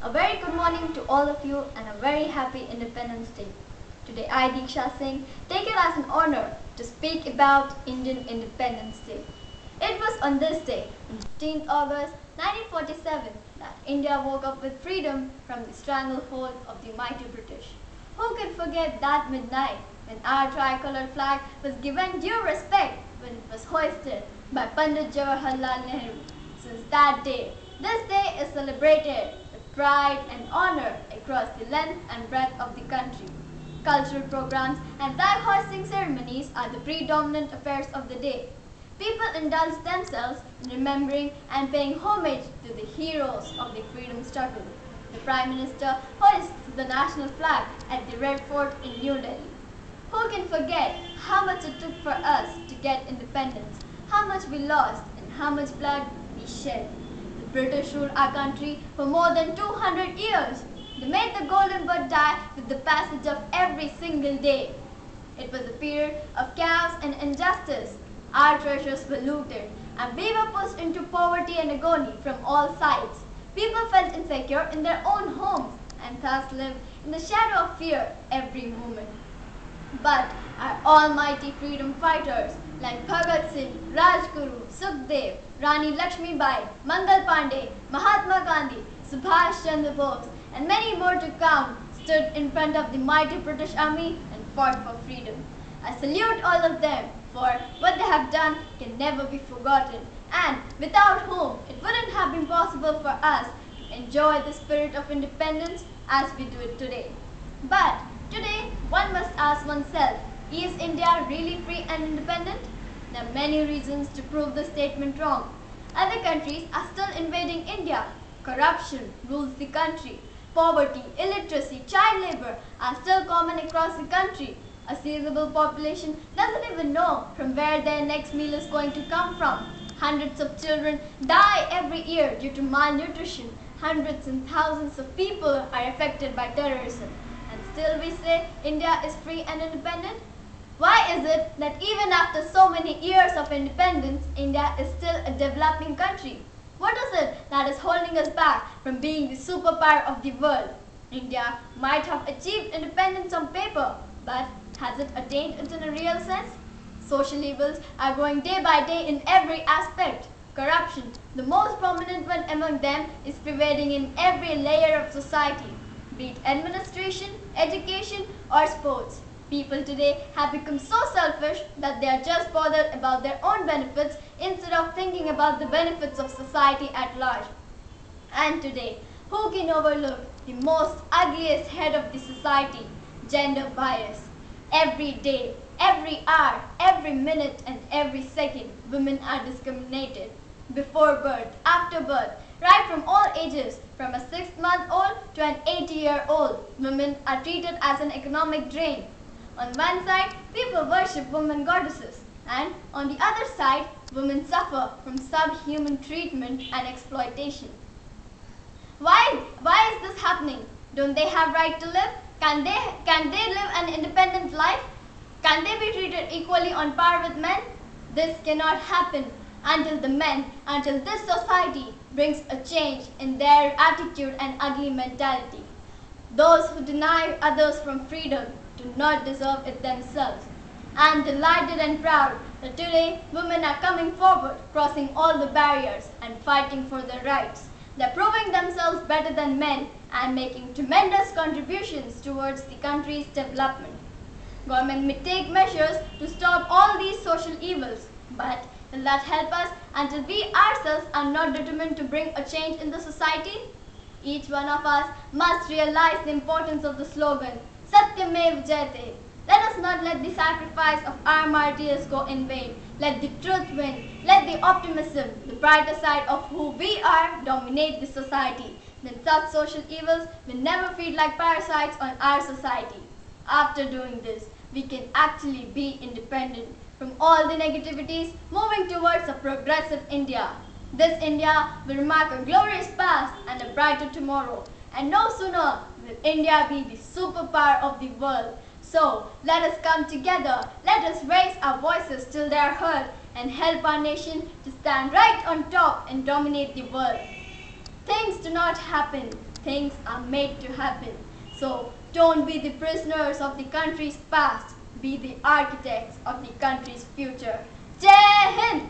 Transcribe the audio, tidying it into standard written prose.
A very good morning to all of you and a very happy Independence Day. Today I, Diksha Singh, take it as an honor to speak about Indian Independence Day. It was on this day, on 15th August 1947, that India woke up with freedom from the stranglehold of the mighty British. Who could forget that midnight when our tricolour flag was given due respect when it was hoisted by Pandit Jawaharlal Nehru? Since that day, this day is celebrated with pride and honor across the length and breadth of the country. Cultural programs and flag hoisting ceremonies are the predominant affairs of the day. People indulge themselves in remembering and paying homage to the heroes of the freedom struggle. The Prime Minister hoists the national flag at the Red Fort in New Delhi. Who can forget how much it took for us to get independence, how much we lost and how much blood we shed? The British ruled our country for more than 200 years. They made the golden bird die with the passage of every single day. It was a period of chaos and injustice. Our treasures were looted and we were pushed into poverty and agony from all sides. People felt insecure in their own homes and thus lived in the shadow of fear every moment. But our almighty freedom fighters like Bhagat Singh, Rajguru, Sukhdev, Rani Lakshmi Bai, Mangal Pandey, Mahatma Gandhi, Subhash Chandra Bose, and many more to come stood in front of the mighty British army and fought for freedom. I salute all of them, for what they have done can never be forgotten, and without whom it wouldn't have been possible for us to enjoy the spirit of independence as we do it today. But today, one must ask oneself, is India really free and independent? There are many reasons to prove this statement wrong. Other countries are still invading India. Corruption rules the country. Poverty, illiteracy, child labor are still common across the country. A sizable population doesn't even know from where their next meal is going to come from. Hundreds of children die every year due to malnutrition. Hundreds and thousands of people are affected by terrorism. And still we say India is free and independent? Why is it that even after so many years of independence, India is still a developing country? What is it that is holding us back from being the superpower of the world? India might have achieved independence on paper, but has it attained it in a real sense? Social evils are growing day by day in every aspect. Corruption, the most prominent one among them, is pervading in every layer of society, be it administration, education, or sports. People today have become so selfish that they are just bothered about their own benefits instead of thinking about the benefits of society at large. And today, who can overlook the most ugliest head of the society, gender bias? Every day, every hour, every minute, and every second, women are discriminated. Before birth, after birth, right from all ages, from a 6-month-old to an 80-year-old, women are treated as an economic drain. On one side, people worship women goddesses, and on the other side, women suffer from subhuman treatment and exploitation. Why is this happening? Don't they have right to live? Can they live an independent life? Can they be treated equally on par with men? This cannot happen until this society brings a change in their attitude and ugly mentality. Those who deny others from freedom do not deserve it themselves. I am delighted and proud that today women are coming forward, crossing all the barriers and fighting for their rights. They are proving themselves better than men and making tremendous contributions towards the country's development. Government may take measures to stop all these social evils, but will that help us until we ourselves are not determined to bring a change in the society? Each one of us must realize the importance of the slogan, Satyamev Jayate. Let us not let the sacrifice of our martyrs go in vain. Let the truth win. Let the optimism, the brighter side of who we are, dominate the society. Then such social evils will never feed like parasites on our society. After doing this, we can actually be independent from all the negativities, moving towards a progressive India. This India will mark a glorious past and a brighter tomorrow. And no sooner will India be the superpower of the world. So, let us come together, let us raise our voices till they are heard and help our nation to stand right on top and dominate the world. Things do not happen things are made to happen. So don't be the prisoners of the country's past. Be the architects of the country's future. Jai Hind!